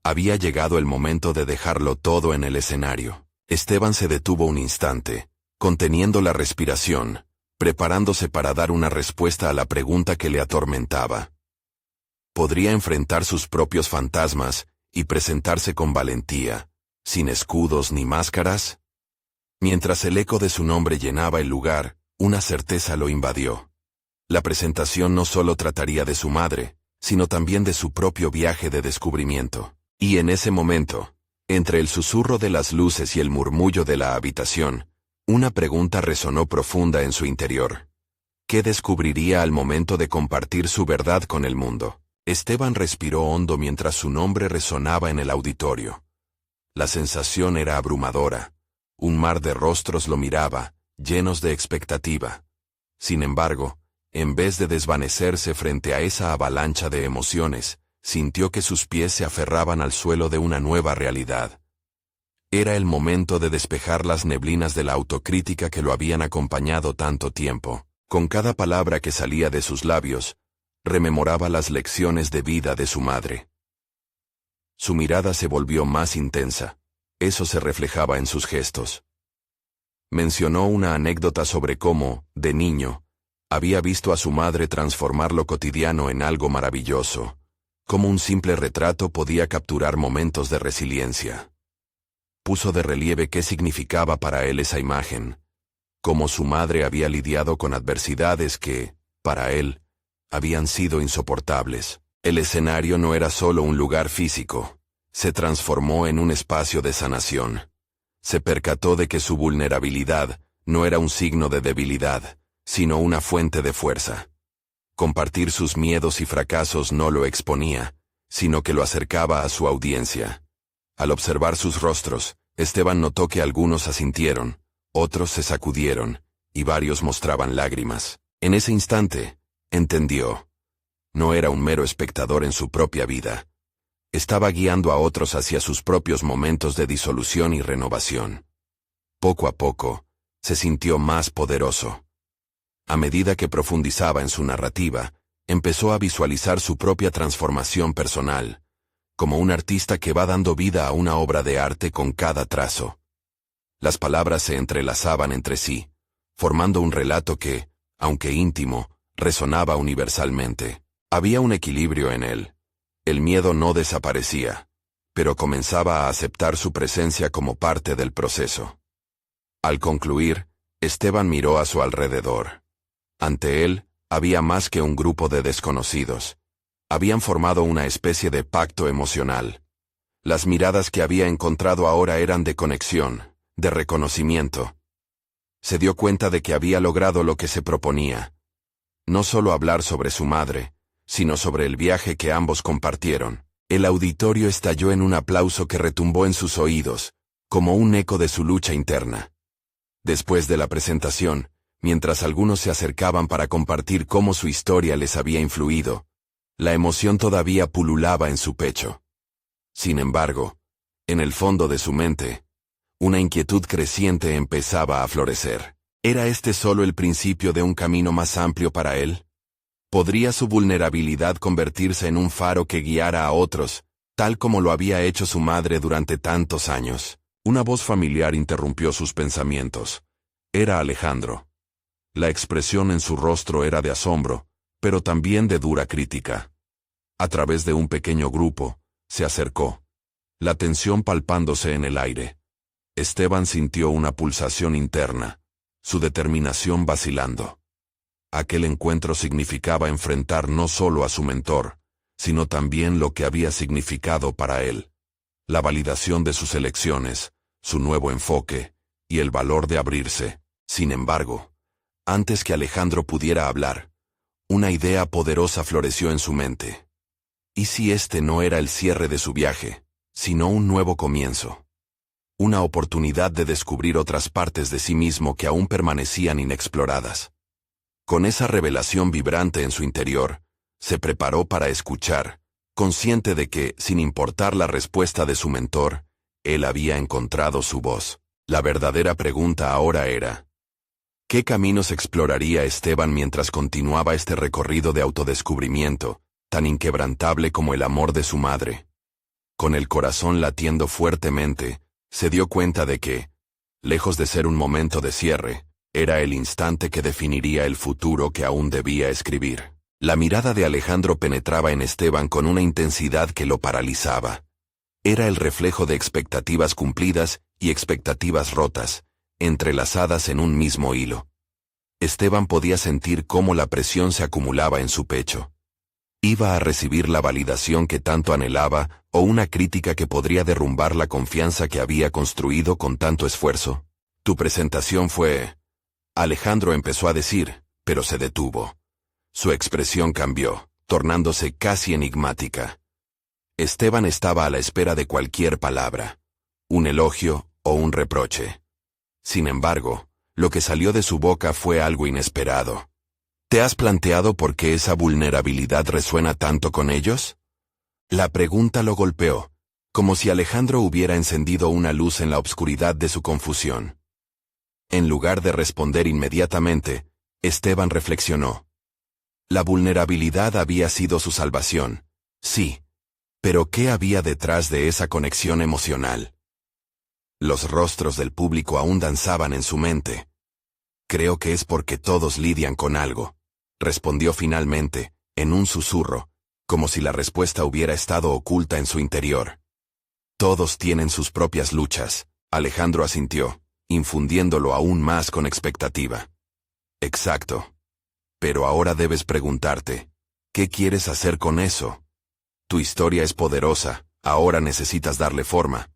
Había llegado el momento de dejarlo todo en el escenario. Esteban se detuvo un instante, conteniendo la respiración, preparándose para dar una respuesta a la pregunta que le atormentaba. ¿Podría enfrentar sus propios fantasmas y presentarse con valentía, sin escudos ni máscaras? Mientras el eco de su nombre llenaba el lugar, una certeza lo invadió. La presentación no solo trataría de su madre, sino también de su propio viaje de descubrimiento. Y en ese momento, entre el susurro de las luces y el murmullo de la habitación, una pregunta resonó profunda en su interior. ¿Qué descubriría al momento de compartir su verdad con el mundo? Esteban respiró hondo mientras su nombre resonaba en el auditorio. La sensación era abrumadora. Un mar de rostros lo miraba, llenos de expectativa. Sin embargo, en vez de desvanecerse frente a esa avalancha de emociones, sintió que sus pies se aferraban al suelo de una nueva realidad. Era el momento de despejar las neblinas de la autocrítica que lo habían acompañado tanto tiempo. Con cada palabra que salía de sus labios, rememoraba las lecciones de vida de su madre. Su mirada se volvió más intensa. Eso se reflejaba en sus gestos. Mencionó una anécdota sobre cómo, de niño, había visto a su madre transformar lo cotidiano en algo maravilloso, cómo un simple retrato podía capturar momentos de resiliencia. Puso de relieve qué significaba para él esa imagen, cómo su madre había lidiado con adversidades que, para él, habían sido insoportables. El escenario no era solo un lugar físico, se transformó en un espacio de sanación. Se percató de que su vulnerabilidad no era un signo de debilidad, sino una fuente de fuerza. Compartir sus miedos y fracasos no lo exponía, sino que lo acercaba a su audiencia. Al observar sus rostros, Esteban notó que algunos asintieron, otros se sacudieron, y varios mostraban lágrimas. En ese instante, entendió. No era un mero espectador en su propia vida, Estaba guiando a otros hacia sus propios momentos de disolución y renovación. Poco a poco, se sintió más poderoso. A medida que profundizaba en su narrativa, empezó a visualizar su propia transformación personal, como un artista que va dando vida a una obra de arte con cada trazo. Las palabras se entrelazaban entre sí, formando un relato que, aunque íntimo, resonaba universalmente. Había un equilibrio en él. El miedo no desaparecía, pero comenzaba a aceptar su presencia como parte del proceso. Al concluir, Esteban miró a su alrededor. Ante él, había más que un grupo de desconocidos. Habían formado una especie de pacto emocional. Las miradas que había encontrado ahora eran de conexión, de reconocimiento. Se dio cuenta de que había logrado lo que se proponía. No solo hablar sobre su madre, sino sobre el viaje que ambos compartieron. El auditorio estalló en un aplauso que retumbó en sus oídos, como un eco de su lucha interna. Después de la presentación, mientras algunos se acercaban para compartir cómo su historia les había influido, la emoción todavía pululaba en su pecho. Sin embargo, en el fondo de su mente, una inquietud creciente empezaba a florecer. ¿Era este solo el principio de un camino más amplio para él? ¿Podría su vulnerabilidad convertirse en un faro que guiara a otros, tal como lo había hecho su madre durante tantos años? Una voz familiar interrumpió sus pensamientos. Era Alejandro. La expresión en su rostro era de asombro, pero también de dura crítica. A través de un pequeño grupo, se acercó, la tensión palpándose en el aire. Esteban sintió una pulsación interna, su determinación vacilando. Aquel encuentro significaba enfrentar no solo a su mentor, sino también lo que había significado para él. La validación de sus elecciones, su nuevo enfoque, y el valor de abrirse. Sin embargo, antes que Alejandro pudiera hablar, una idea poderosa floreció en su mente. ¿Y si este no era el cierre de su viaje, sino un nuevo comienzo? Una oportunidad de descubrir otras partes de sí mismo que aún permanecían inexploradas. Con esa revelación vibrante en su interior, se preparó para escuchar, consciente de que, sin importar la respuesta de su mentor, él había encontrado su voz. La verdadera pregunta ahora era: ¿qué caminos exploraría Esteban mientras continuaba este recorrido de autodescubrimiento, tan inquebrantable como el amor de su madre? Con el corazón latiendo fuertemente, se dio cuenta de que, lejos de ser un momento de cierre, era el instante que definiría el futuro que aún debía escribir. La mirada de Alejandro penetraba en Esteban con una intensidad que lo paralizaba. Era el reflejo de expectativas cumplidas y expectativas rotas, entrelazadas en un mismo hilo. Esteban podía sentir cómo la presión se acumulaba en su pecho. ¿Iba a recibir la validación que tanto anhelaba, o una crítica que podría derrumbar la confianza que había construido con tanto esfuerzo? Tu presentación fue... Alejandro empezó a decir, pero se detuvo. Su expresión cambió, tornándose casi enigmática. Esteban estaba a la espera de cualquier palabra, un elogio o un reproche. Sin embargo, lo que salió de su boca fue algo inesperado. ¿Te has planteado por qué esa vulnerabilidad resuena tanto con ellos? La pregunta lo golpeó, como si Alejandro hubiera encendido una luz en la obscuridad de su confusión. En lugar de responder inmediatamente, Esteban reflexionó. La vulnerabilidad había sido su salvación, sí. Pero ¿qué había detrás de esa conexión emocional? Los rostros del público aún danzaban en su mente. Creo que es porque todos lidian con algo, respondió finalmente, en un susurro, como si la respuesta hubiera estado oculta en su interior. Todos tienen sus propias luchas, Alejandro asintió, infundiéndolo aún más con expectativa. Exacto. Pero ahora debes preguntarte, ¿qué quieres hacer con eso? Tu historia es poderosa, ahora necesitas darle forma.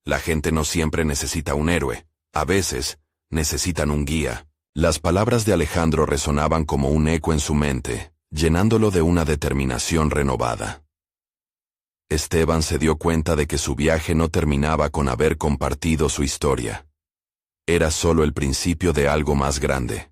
La gente no siempre necesita un héroe, a veces, necesitan un guía. Las palabras de Alejandro resonaban como un eco en su mente, llenándolo de una determinación renovada. Esteban se dio cuenta de que su viaje no terminaba con haber compartido su historia. Era solo el principio de algo más grande.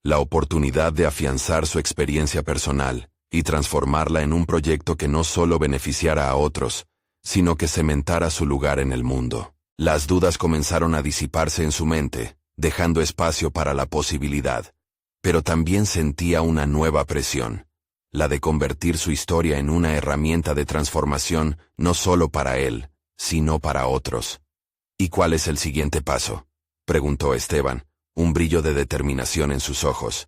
La oportunidad de afianzar su experiencia personal y transformarla en un proyecto que no solo beneficiara a otros, sino que cementara su lugar en el mundo. Las dudas comenzaron a disiparse en su mente, dejando espacio para la posibilidad. Pero también sentía una nueva presión, la de convertir su historia en una herramienta de transformación no solo para él, sino para otros. ¿Y cuál es el siguiente paso?, preguntó Esteban, un brillo de determinación en sus ojos.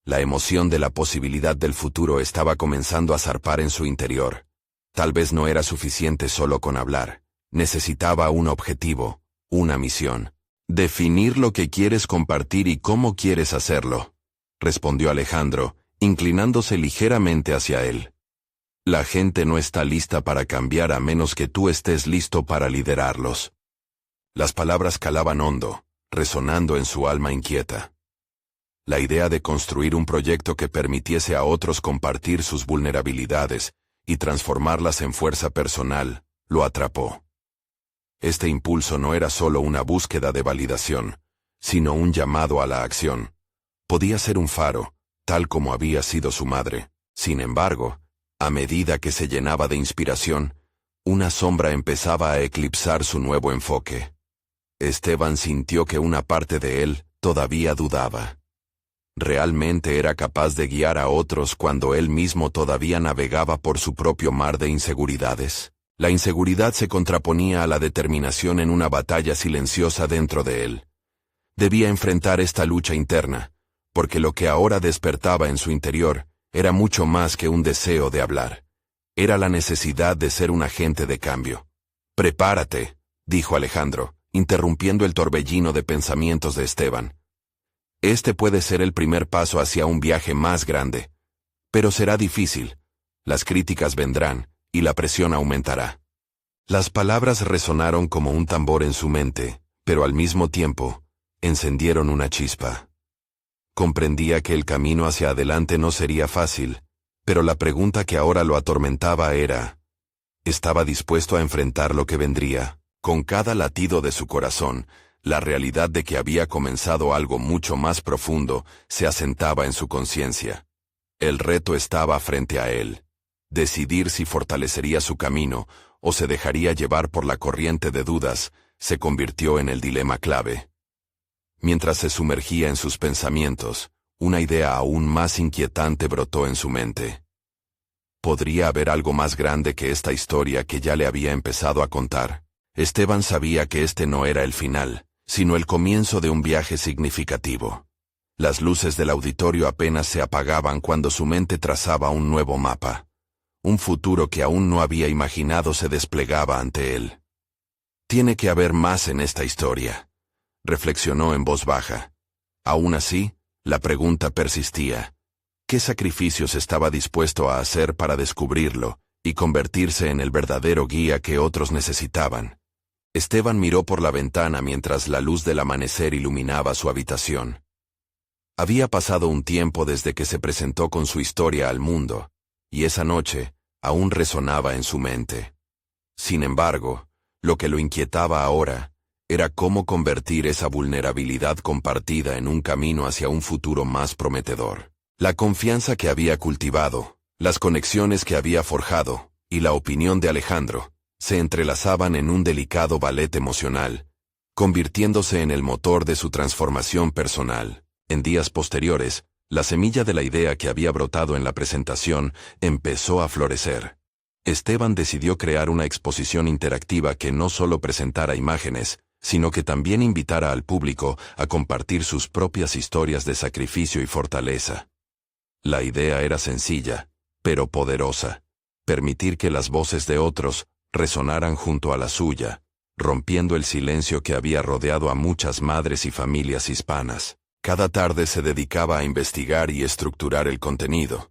La emoción de la posibilidad del futuro estaba comenzando a zarpar en su interior. Tal vez no era suficiente solo con hablar. Necesitaba un objetivo, una misión. Definir lo que quieres compartir y cómo quieres hacerlo, respondió Alejandro, inclinándose ligeramente hacia él. La gente no está lista para cambiar a menos que tú estés listo para liderarlos. Las palabras calaban hondo, resonando en su alma inquieta. La idea de construir un proyecto que permitiese a otros compartir sus vulnerabilidades y transformarlas en fuerza personal, lo atrapó. Este impulso no era solo una búsqueda de validación, sino un llamado a la acción. Podía ser un faro, tal como había sido su madre. Sin embargo, a medida que se llenaba de inspiración, una sombra empezaba a eclipsar su nuevo enfoque. Esteban sintió que una parte de él todavía dudaba. ¿Realmente era capaz de guiar a otros cuando él mismo todavía navegaba por su propio mar de inseguridades? La inseguridad se contraponía a la determinación en una batalla silenciosa dentro de él. Debía enfrentar esta lucha interna, porque lo que ahora despertaba en su interior era mucho más que un deseo de hablar. Era la necesidad de ser un agente de cambio. «Prepárate», dijo Alejandro, interrumpiendo el torbellino de pensamientos de Esteban. Este puede ser el primer paso hacia un viaje más grande. Pero será difícil. Las críticas vendrán, y la presión aumentará. Las palabras resonaron como un tambor en su mente, pero al mismo tiempo, encendieron una chispa. Comprendía que el camino hacia adelante no sería fácil, pero la pregunta que ahora lo atormentaba era: ¿estaba dispuesto a enfrentar lo que vendría? Con cada latido de su corazón, la realidad de que había comenzado algo mucho más profundo se asentaba en su conciencia. El reto estaba frente a él. Decidir si fortalecería su camino o se dejaría llevar por la corriente de dudas se convirtió en el dilema clave. Mientras se sumergía en sus pensamientos, una idea aún más inquietante brotó en su mente. ¿Podría haber algo más grande que esta historia que ya le había empezado a contar? Esteban sabía que este no era el final, sino el comienzo de un viaje significativo. Las luces del auditorio apenas se apagaban cuando su mente trazaba un nuevo mapa. Un futuro que aún no había imaginado se desplegaba ante él. «Tiene que haber más en esta historia», reflexionó en voz baja. Aún así, la pregunta persistía. ¿Qué sacrificios estaba dispuesto a hacer para descubrirlo y convertirse en el verdadero guía que otros necesitaban? Esteban miró por la ventana mientras la luz del amanecer iluminaba su habitación. Había pasado un tiempo desde que se presentó con su historia al mundo, y esa noche aún resonaba en su mente. Sin embargo, lo que lo inquietaba ahora era cómo convertir esa vulnerabilidad compartida en un camino hacia un futuro más prometedor. La confianza que había cultivado, las conexiones que había forjado, y la opinión de Alejandro, se entrelazaban en un delicado ballet emocional, convirtiéndose en el motor de su transformación personal. En días posteriores, la semilla de la idea que había brotado en la presentación empezó a florecer. Esteban decidió crear una exposición interactiva que no solo presentara imágenes, sino que también invitara al público a compartir sus propias historias de sacrificio y fortaleza. La idea era sencilla, pero poderosa: permitir que las voces de otros resonaran junto a la suya, rompiendo el silencio que había rodeado a muchas madres y familias hispanas. Cada tarde se dedicaba a investigar y estructurar el contenido.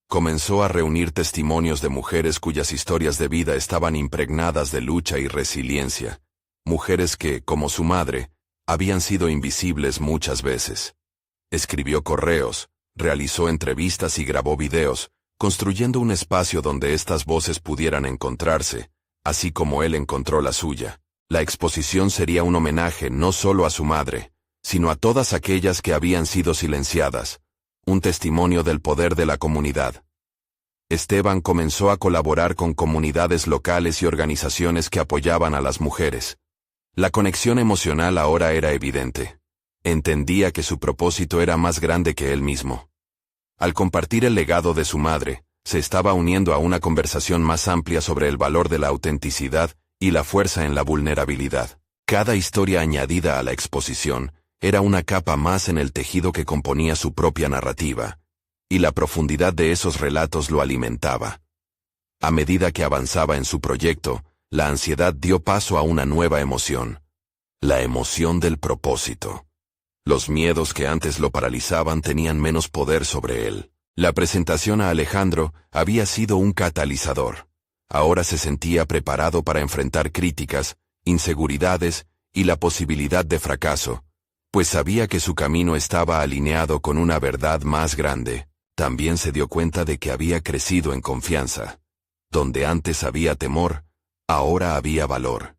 Comenzó a reunir testimonios de mujeres cuyas historias de vida estaban impregnadas de lucha y resiliencia. Mujeres que, como su madre, habían sido invisibles muchas veces. Escribió correos, realizó entrevistas y grabó videos, construyendo un espacio donde estas voces pudieran encontrarse, así como él encontró la suya. La exposición sería un homenaje no solo a su madre, sino a todas aquellas que habían sido silenciadas, un testimonio del poder de la comunidad. Esteban comenzó a colaborar con comunidades locales y organizaciones que apoyaban a las mujeres. La conexión emocional ahora era evidente. Entendía que su propósito era más grande que él mismo. Al compartir el legado de su madre, se estaba uniendo a una conversación más amplia sobre el valor de la autenticidad y la fuerza en la vulnerabilidad. Cada historia añadida a la exposición era una capa más en el tejido que componía su propia narrativa, y la profundidad de esos relatos lo alimentaba. A medida que avanzaba en su proyecto, la ansiedad dio paso a una nueva emoción: la emoción del propósito. Los miedos que antes lo paralizaban tenían menos poder sobre él. La presentación a Alejandro había sido un catalizador. Ahora se sentía preparado para enfrentar críticas, inseguridades y la posibilidad de fracaso, pues sabía que su camino estaba alineado con una verdad más grande. También se dio cuenta de que había crecido en confianza. Donde antes había temor, ahora había valor.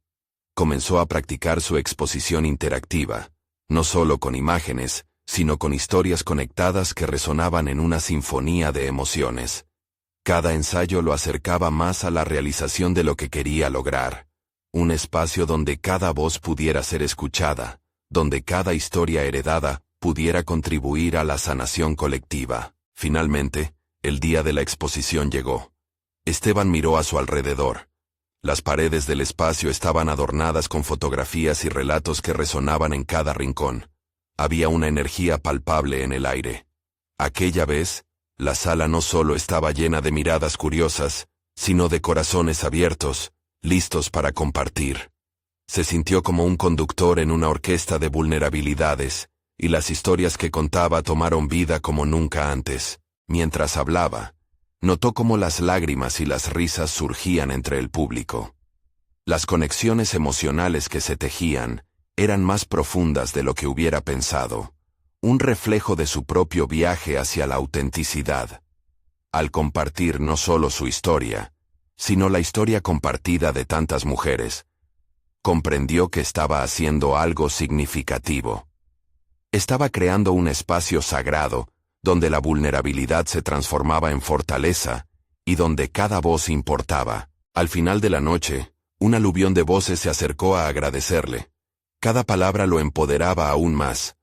Comenzó a practicar su exposición interactiva, no solo con imágenes, sino con historias conectadas que resonaban en una sinfonía de emociones. Cada ensayo lo acercaba más a la realización de lo que quería lograr. Un espacio donde cada voz pudiera ser escuchada, donde cada historia heredada pudiera contribuir a la sanación colectiva. Finalmente, el día de la exposición llegó. Esteban miró a su alrededor. Las paredes del espacio estaban adornadas con fotografías y relatos que resonaban en cada rincón. Había una energía palpable en el aire. Aquella vez, la sala no solo estaba llena de miradas curiosas, sino de corazones abiertos, listos para compartir. Se sintió como un conductor en una orquesta de vulnerabilidades, y las historias que contaba tomaron vida como nunca antes. Mientras hablaba, notó cómo las lágrimas y las risas surgían entre el público. Las conexiones emocionales que se tejían eran más profundas de lo que hubiera pensado, un reflejo de su propio viaje hacia la autenticidad. Al compartir no solo su historia, sino la historia compartida de tantas mujeres, comprendió que estaba haciendo algo significativo. Estaba creando un espacio sagrado, donde la vulnerabilidad se transformaba en fortaleza, y donde cada voz importaba. Al final de la noche, un aluvión de voces se acercó a agradecerle. Cada palabra lo empoderaba aún más.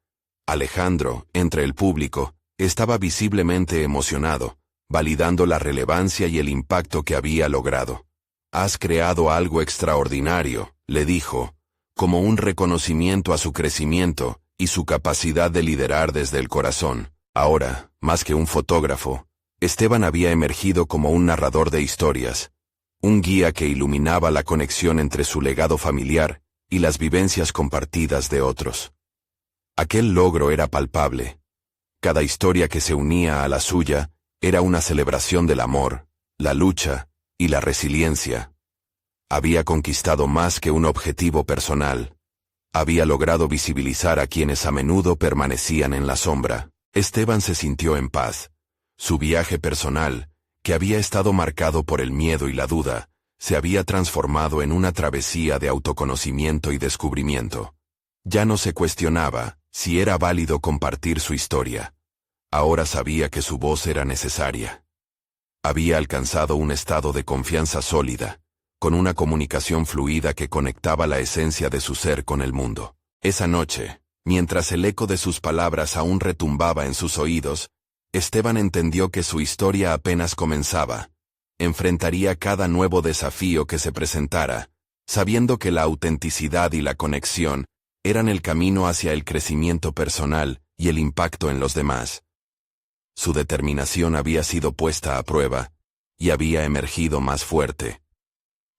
Alejandro, entre el público, estaba visiblemente emocionado, validando la relevancia y el impacto que había logrado. «Has creado algo extraordinario», le dijo, como un reconocimiento a su crecimiento y su capacidad de liderar desde el corazón. Ahora, más que un fotógrafo, Esteban había emergido como un narrador de historias, un guía que iluminaba la conexión entre su legado familiar y las vivencias compartidas de otros. Aquel logro era palpable. Cada historia que se unía a la suya era una celebración del amor, la lucha y la resiliencia. Había conquistado más que un objetivo personal. Había logrado visibilizar a quienes a menudo permanecían en la sombra. Esteban se sintió en paz. Su viaje personal, que había estado marcado por el miedo y la duda, se había transformado en una travesía de autoconocimiento y descubrimiento. Ya no se cuestionaba si era válido compartir su historia. Ahora sabía que su voz era necesaria. Había alcanzado un estado de confianza sólida, con una comunicación fluida que conectaba la esencia de su ser con el mundo. Esa noche, mientras el eco de sus palabras aún retumbaba en sus oídos, Esteban entendió que su historia apenas comenzaba. Enfrentaría cada nuevo desafío que se presentara, sabiendo que la autenticidad y la conexión eran el camino hacia el crecimiento personal y el impacto en los demás. Su determinación había sido puesta a prueba, y había emergido más fuerte.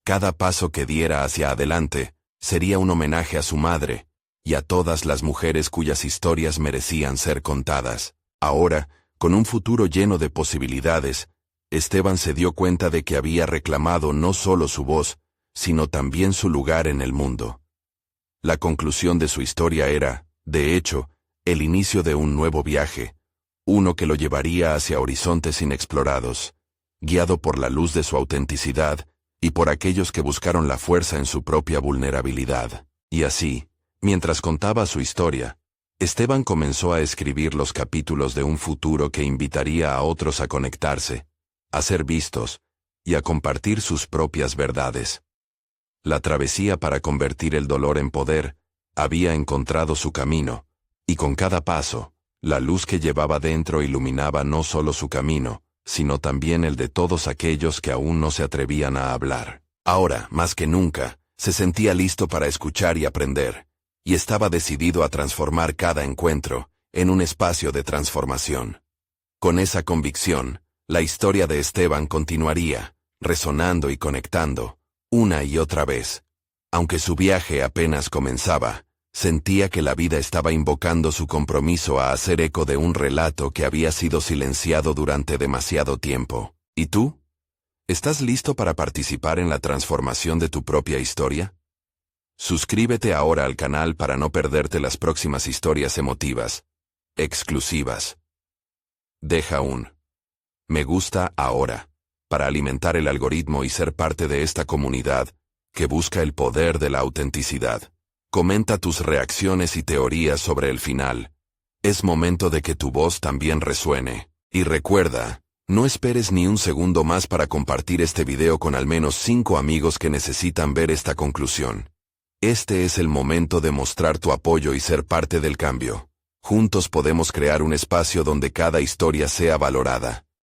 Cada paso que diera hacia adelante sería un homenaje a su madre, y a todas las mujeres cuyas historias merecían ser contadas. Ahora, con un futuro lleno de posibilidades, Esteban se dio cuenta de que había reclamado no solo su voz, sino también su lugar en el mundo. La conclusión de su historia era, de hecho, el inicio de un nuevo viaje, uno que lo llevaría hacia horizontes inexplorados, guiado por la luz de su autenticidad y por aquellos que buscaron la fuerza en su propia vulnerabilidad. Y así, mientras contaba su historia, Esteban comenzó a escribir los capítulos de un futuro que invitaría a otros a conectarse, a ser vistos y a compartir sus propias verdades. La travesía para convertir el dolor en poder había encontrado su camino, y con cada paso, la luz que llevaba dentro iluminaba no solo su camino, sino también el de todos aquellos que aún no se atrevían a hablar. Ahora, más que nunca, se sentía listo para escuchar y aprender, y estaba decidido a transformar cada encuentro en un espacio de transformación. Con esa convicción, la historia de Esteban continuaría, resonando y conectando, una y otra vez. Aunque su viaje apenas comenzaba, sentía que la vida estaba invocando su compromiso a hacer eco de un relato que había sido silenciado durante demasiado tiempo. ¿Y tú? ¿Estás listo para participar en la transformación de tu propia historia? Suscríbete ahora al canal para no perderte las próximas historias emotivas, exclusivas. Deja un me gusta ahora, para alimentar el algoritmo y ser parte de esta comunidad que busca el poder de la autenticidad. Comenta tus reacciones y teorías sobre el final. Es momento de que tu voz también resuene. Y recuerda, no esperes ni un segundo más para compartir este video con al menos 5 amigos que necesitan ver esta conclusión. Este es el momento de mostrar tu apoyo y ser parte del cambio. Juntos podemos crear un espacio donde cada historia sea valorada.